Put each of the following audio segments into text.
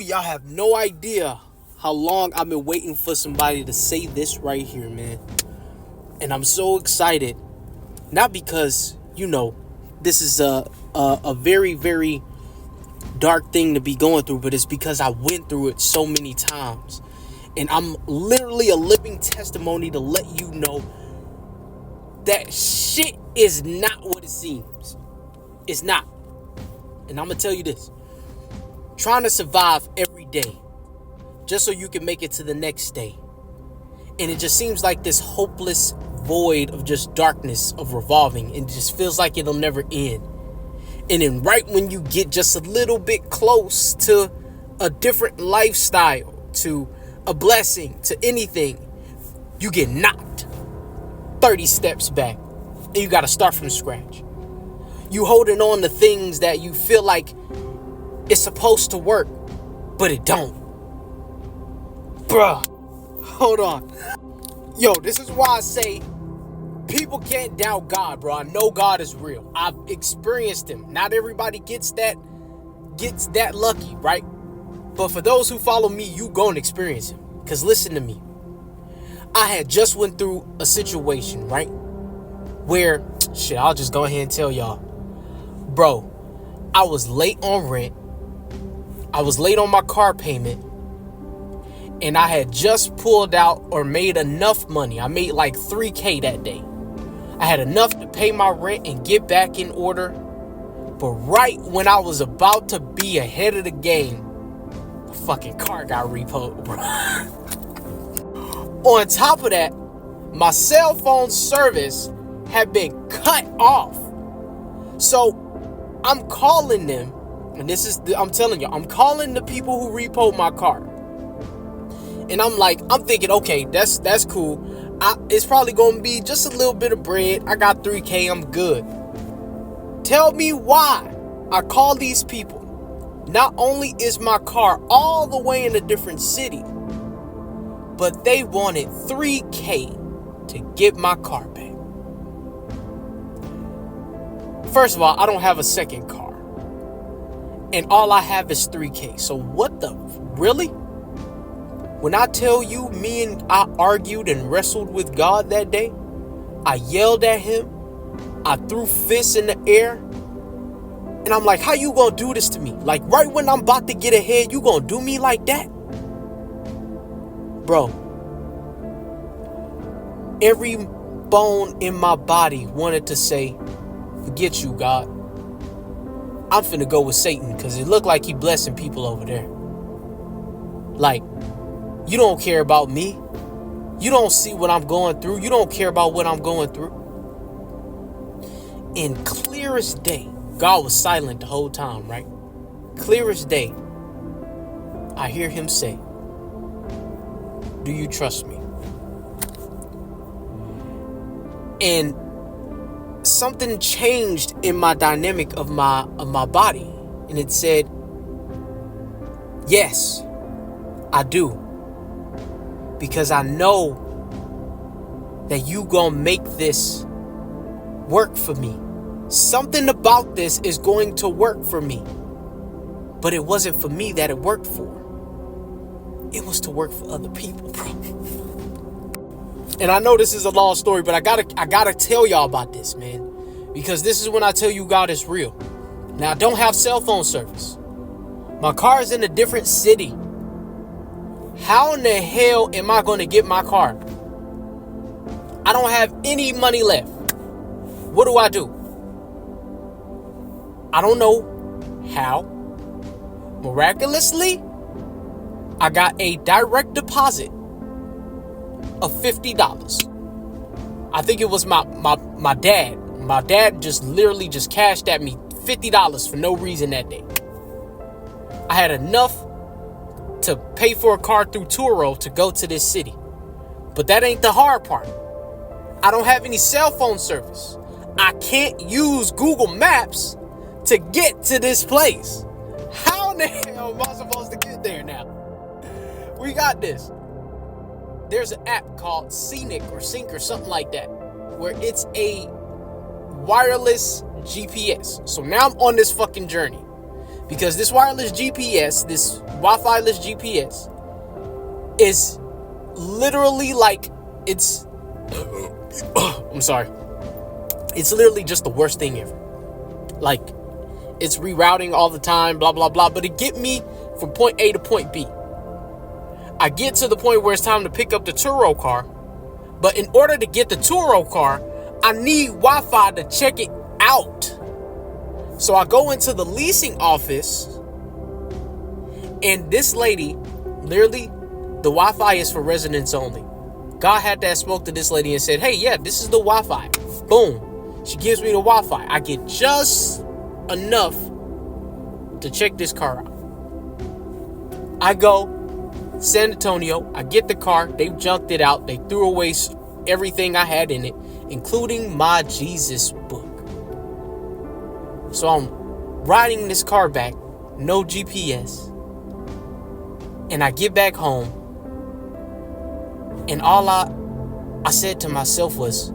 y'all have no idea how long I've been waiting for somebody to say this right here, man. And I'm so excited. Not because, this is a very, very dark thing to be going through, but it's because I went through it so many times. And I'm literally a living testimony to let you know that shit is not what it seems. It's not. And I'm going to tell you this. Trying to survive every day just so you can make it to the next day. And it just seems like this hopeless void of just darkness of revolving. And it just feels like it'll never end. And then right when you get just a little bit close to a different lifestyle, to a blessing, to anything, you get knocked 30 steps back. And you got to start from scratch. You holding on to things that you feel like it's supposed to work, but it don't. Bruh, hold on. Yo, this is why I say people can't doubt God, bro. I know God is real. I've experienced him. Not everybody gets that lucky, right? But for those who follow me, you gonna experience him. Because listen to me. I had just went through a situation, right? Where, I'll just go ahead and tell y'all. Bro, I was late on rent. I was late on my car payment. And I had just pulled out or made enough money. I made like $3,000 that day. I had enough to pay my rent and get back in order. But right when I was about to be ahead of the game, the fucking car got repoed, bro. On top of that, my cell phone service had been cut off. So I'm calling them. And I'm telling you, I'm calling the people who repoed my car. And I'm thinking, okay, that's cool. It's probably going to be just a little bit of bread. I got $3,000, I'm good. Tell me why I call these people. Not only is my car all the way in a different city, but they wanted $3,000 to get my car back. First of all, I don't have a second car. And all I have is $3,000. So what the, really? When I tell you, I argued and wrestled with God that day. I yelled at him. I threw fists in the air. And I'm like, how you gonna do this to me? Like right when I'm about to get ahead, you gonna do me like that? Bro, every bone in my body wanted to say, forget you, God. I'm finna go with Satan because it looked like he blessing people over there. Like, you don't care about me. You don't see what I'm going through. You don't care about what I'm going through. In clearest day, God was silent the whole time, right? Clearest day, I hear him say, do you trust me? And something changed in my dynamic of my body. And it said, yes, I do. Because I know that you gonna make this work for me. Something about this is going to work for me. But it wasn't for me that it worked for. It was to work for other people, bro. And I know this is a long story, but I gotta tell y'all about this, man. Because this is when I tell you God is real. Now, I don't have cell phone service. My car is in a different city. How in the hell am I going to get my car? I don't have any money left. What do I do? I don't know how. Miraculously, I got a direct deposit of $50. I think it was my dad. My dad just literally just cashed at me $50 for no reason that day. I had enough to pay for a car through Turo to go to this city. But that ain't the hard part. I don't have any cell phone service. I can't use Google Maps to get to this place. How in the hell am I supposed to get there now? We got this. There's an app called Scenic or Sync or something like that, where it's a wireless GPS. So now I'm on this fucking journey. Because this wireless GPS, this Wi-Fi-less GPS is literally like, it's I'm sorry. It's literally just the worst thing ever. Like, it's rerouting all the time, blah, blah, blah. But it get me from point A to point B. I get to the point where it's time to pick up the Turo car. But in order to get the Turo car, I need Wi-Fi to check it out. So I go into the leasing office. And this lady, literally, the Wi-Fi is for residents only. God had that spoke to this lady and said, hey, yeah, this is the Wi-Fi. Boom. She gives me the Wi-Fi. I get just enough to check this car out. I go San Antonio. I get the car. They junked it out. They threw away everything I had in it, including my Jesus book. So I'm riding this car back, no GPS. And I get back home. And all I said to myself was,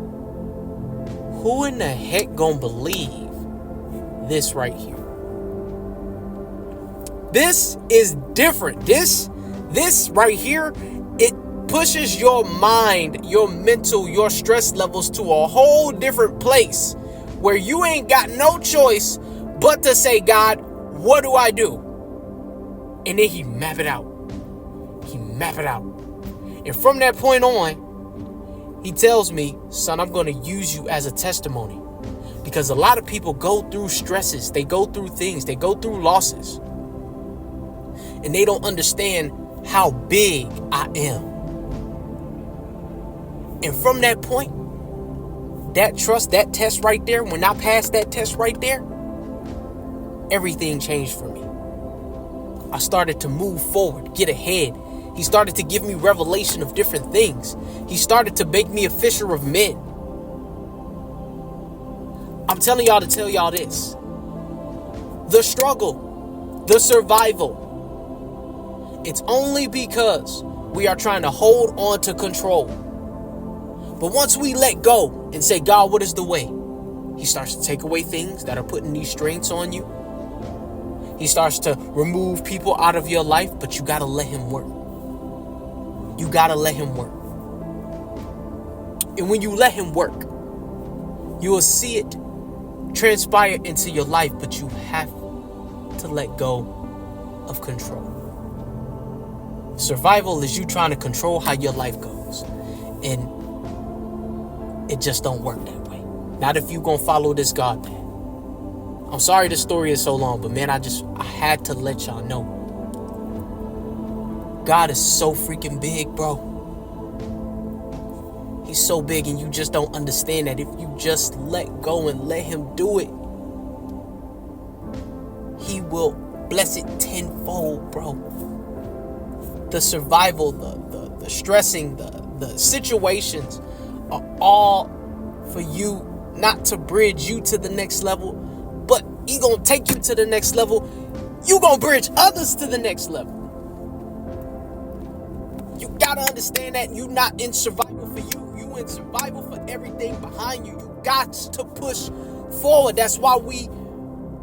who in the heck gonna believe this right here? This is different. This right here, it pushes your mind, your mental, your stress levels to a whole different place where you ain't got no choice but to say, God, what do I do? And then he map it out. And from that point on, he tells me, son, I'm going to use you as a testimony. Because a lot of people go through stresses. They go through things. They go through losses. And they don't understand how big I am. And from that point, that trust, that test right there, when I passed that test right there, everything changed for me. I started to move forward, get ahead. He started to give me revelation of different things. He started to make me a fisher of men. I'm telling y'all to tell y'all this. The struggle, the survival, it's only because we are trying to hold on to control. But once we let go and say, God, what is the way? He starts to take away things that are putting these strains on you. He starts to remove people out of your life, but you got to let him work. You got to let him work. And when you let him work, you will see it transpire into your life, but you have to let go of control. Survival is you trying to control how your life goes. And it just don't work that way. Not if you gonna follow this God path. I'm sorry this story is so long, but man, I had to let y'all know. God is so freaking big, bro. He's so big, and you just don't understand that if you just let go and let him do it, he will bless it tenfold, bro. The survival, the stressing, the situations are all for you, not to bridge you to the next level, but he gonna take you to the next level. You gonna bridge others to the next level. You gotta understand that you're not in survival for you. You in survival for everything behind you. You got to push forward. That's why we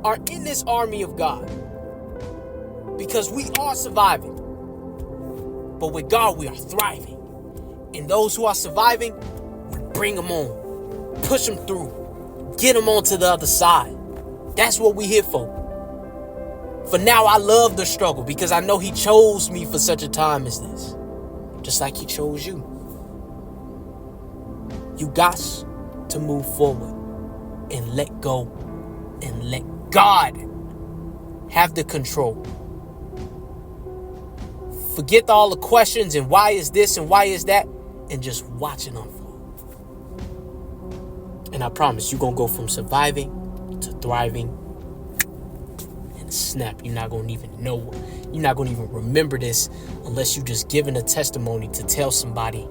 are in this army of God. Because we are surviving. But with God, we are thriving. And those who are surviving, we bring them on. Push them through. Get them on to the other side. That's what we here for. For now, I love the struggle because I know he chose me for such a time as this. Just like he chose you. You got to move forward and let go and let God have the control. Forget all the questions and why is this and why is that, and just watch it unfold. And I promise you're going to go from surviving to thriving and snap. You're not going to even know. You're not going to even remember this unless you just given a testimony to tell somebody